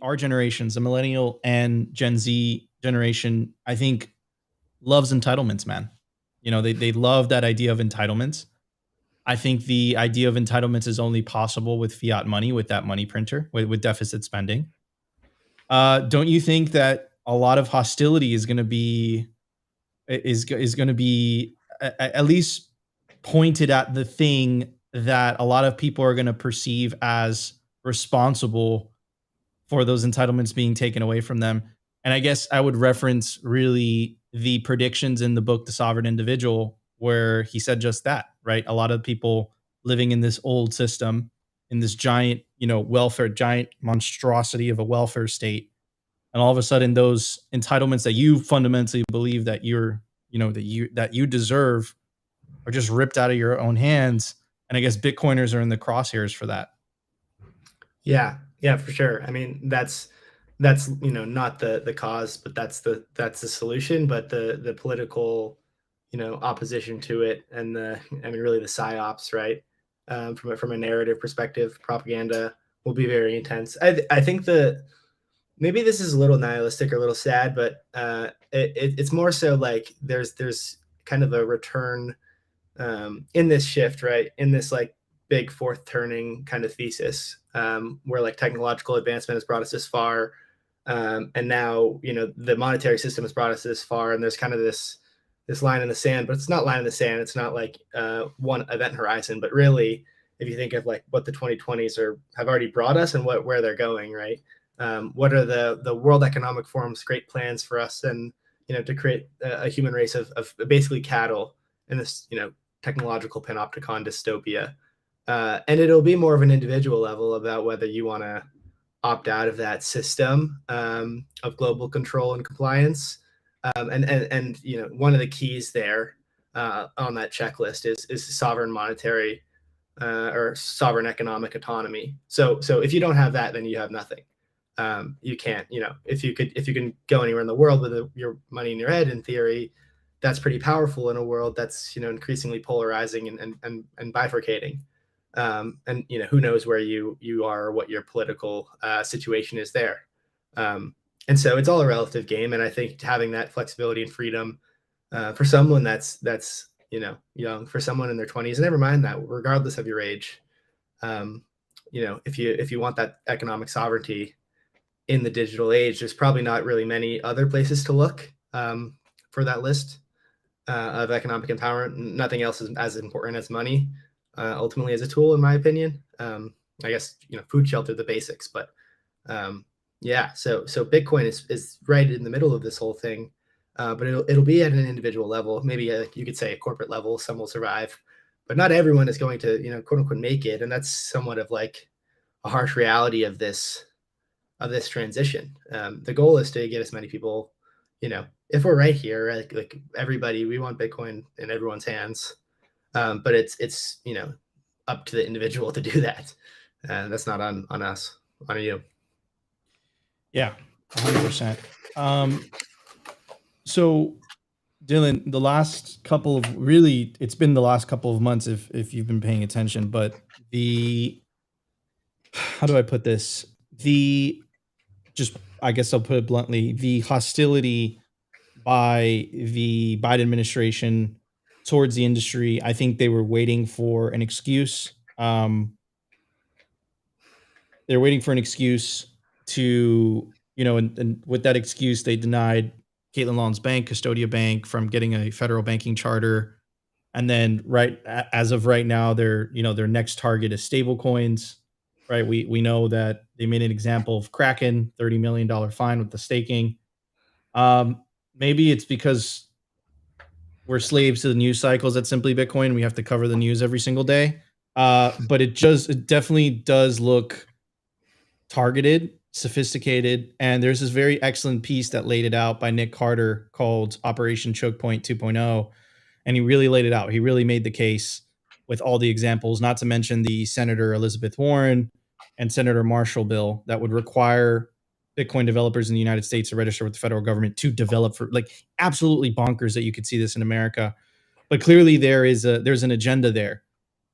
our generations, the millennial and Gen Z generation, I think loves entitlements, man. They love that idea of entitlements. I think the idea of entitlements is only possible with fiat money, with that money printer, with deficit spending. Don't you think that a lot of hostility is going to be at least pointed at the thing that a lot of people are going to perceive as responsible for those entitlements being taken away from them? And I guess I would reference really the predictions in the book The Sovereign Individual, where he said just that, right? A lot of people living in this old system, in this giant, welfare, giant monstrosity of a welfare state, and all of a sudden those entitlements that you fundamentally believe that you deserve are just ripped out of your own hands. And I guess Bitcoiners are in the crosshairs for that. Yeah, for sure. I mean, that's not the cause, but that's the solution. But the political opposition to it, and really the psyops, right? From a narrative perspective, propaganda will be very intense. I think maybe this is a little nihilistic or a little sad, but it's more so like there's kind of a return in this shift, right? In this like big fourth turning kind of thesis, where like technological advancement has brought us this far, and now the monetary system has brought us this far, and there's kind of this line in the sand, but it's not line in the sand. It's not like one event horizon, but really, if you think of like what the 2020s have already brought us and where they're going, right? What are the World Economic Forum's great plans for us, and to create a human race of basically cattle in this technological panopticon dystopia, and it'll be more of an individual level about whether you want to opt out of that system of global control and compliance, and one of the keys there on that checklist is sovereign monetary or sovereign economic autonomy. So if you don't have that, then you have nothing. You can't, if you can go anywhere in the world with your money in your head, in theory, that's pretty powerful in a world that's increasingly polarizing and bifurcating. And who knows where you are or what your political situation is there. And so it's all a relative game. And I think having that flexibility and freedom for someone that's young, for someone in their 20s, never mind that, regardless of your age, if you want that economic sovereignty in the digital age, there's probably not really many other places to look for that list of economic empowerment. Nothing else is as important as money, ultimately, as a tool, in my opinion. I guess food, shelter, the basics, but yeah. So Bitcoin is right in the middle of this whole thing, but it'll be at an individual level. Maybe you could say a corporate level. Some will survive, but not everyone is going to quote unquote make it, and that's somewhat of like a harsh reality of this transition. The goal is to get as many people, if we're right here, right, like everybody, we want Bitcoin in everyone's hands, but it's up to the individual to do that. That's not on us, on you. Yeah, 100%. So Dylan, it's been the last couple of months if you've been paying attention, but how do I put this? I guess I'll put it bluntly, the hostility by the Biden administration towards the industry. I think they were waiting for an excuse. They're waiting for an excuse to, and with that excuse, they denied Caitlin Long's bank, Custodia Bank, from getting a federal banking charter. And then as of right now, their next target is stable coins. Right. We know that they made an example of Kraken, $30 million fine with the staking. Maybe it's because we're slaves to the news cycles at Simply Bitcoin. We have to cover the news every single day. But it definitely does look targeted, sophisticated. And there's this very excellent piece that laid it out by Nick Carter called Operation Choke Point 2.0. And he really laid it out. He really made the case with all the examples, not to mention the Senator Elizabeth Warren and Senator Marshall bill that would require Bitcoin developers in the United States to register with the federal government to develop, for like absolutely bonkers that you could see this in America. But clearly there's an agenda there.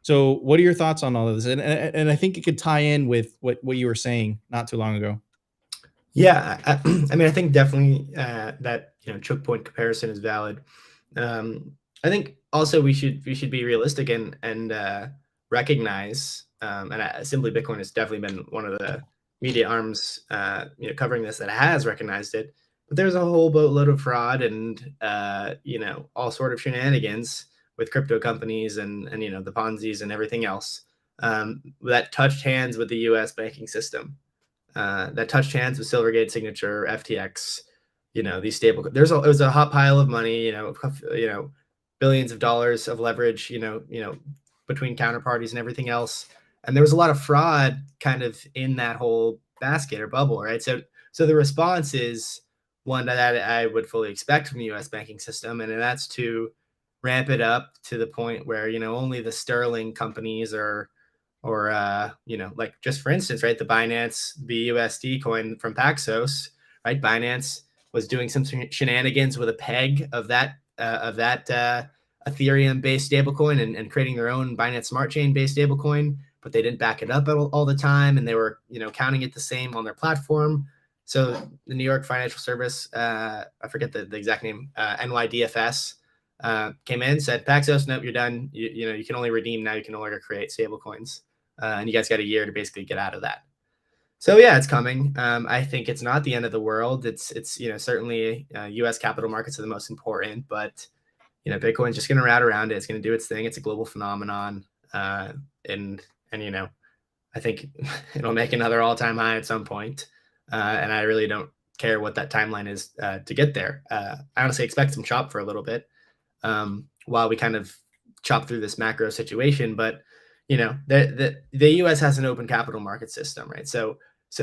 So what are your thoughts on all of this? And I think it could tie in with what you were saying not too long ago. Yeah, I mean, I think definitely that choke point comparison is valid. I think also we should be realistic and recognize, simply Bitcoin has definitely been one of the media arms covering this that has recognized it. But there's a whole boatload of fraud and all sort of shenanigans with crypto companies and the Ponzi's and everything else that touched hands with the U.S. banking system, that touched hands with Silvergate Signature, FTX. These stable. It was a hot pile of money. Billions of dollars of leverage. Between counterparties and everything else. And there was a lot of fraud kind of in that whole basket or bubble, right? So the response is one that I would fully expect from the U.S. banking system, and that's to ramp it up to the point where only the sterling companies are or like just for instance, right, the Binance BUSD coin from Paxos, right? Binance was doing some shenanigans with a peg of that Ethereum based stablecoin and creating their own Binance Smart Chain based stablecoin, but they didn't back it up all the time, and they were counting it the same on their platform. So the New York Financial Service, I forget the exact name, NYDFS, came in, said, Paxos, nope, you're done. You can only redeem now. You can no longer create stablecoins. And you guys got a year to basically get out of that. So yeah, it's coming. I think it's not the end of the world. It's certainly U.S. capital markets are the most important, but Bitcoin's just going to route around it. It's going to do its thing. It's a global phenomenon, and I think it'll make another all-time high at some point. And I really don't care what that timeline is to get there. I honestly expect some chop for a little bit while we kind of chop through this macro situation, but the U.S. has an open capital market system, right? So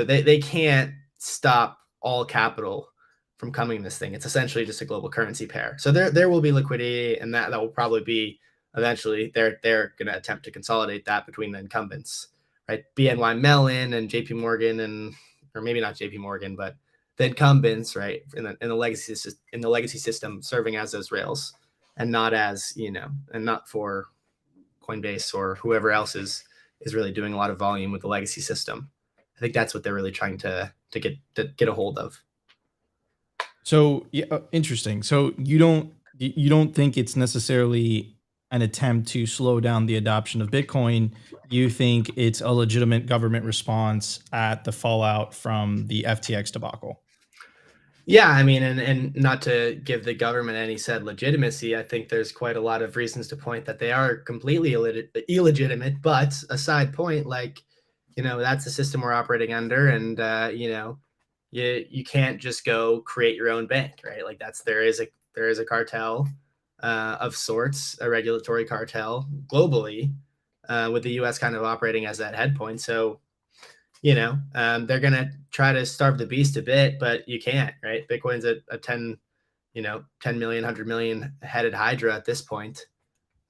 they can't stop all capital from coming this thing. It's essentially just a global currency pair. So there will be liquidity, and that will probably be eventually they're going to attempt to consolidate that between the incumbents, right? BNY Mellon and JP Morgan or maybe not JP Morgan, but the incumbents, right, in the legacy system serving as those rails, and not as and not for Coinbase or whoever else is really doing a lot of volume with the legacy system. I think that's what they're really trying to get a hold of. So yeah, interesting. So you don't think it's necessarily an attempt to slow down the adoption of Bitcoin. You think it's a legitimate government response at the fallout from the FTX debacle. Yeah, I mean, and not to give the government any said legitimacy, I think there's quite a lot of reasons to point that they are completely illegitimate. But a side point, like, that's the system we're operating under, and you can't just go create your own bank, right? Like there is a cartel of sorts, a regulatory cartel globally, with the U.S. kind of operating as that head point. So they're going to try to starve the beast a bit, but you can't, right? Bitcoin's a 10 million, 100 million headed Hydra at this point.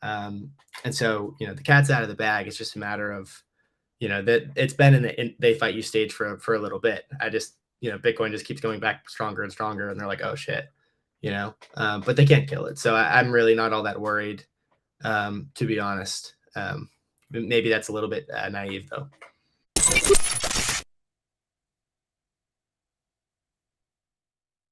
And so, the cat's out of the bag. It's just a matter of, that it's been in the they fight you stage for a little bit. Bitcoin just keeps going back stronger and stronger, and they're like, oh shit, but they can't kill it. So I'm really not all that worried, to be honest. Maybe that's a little bit naive though.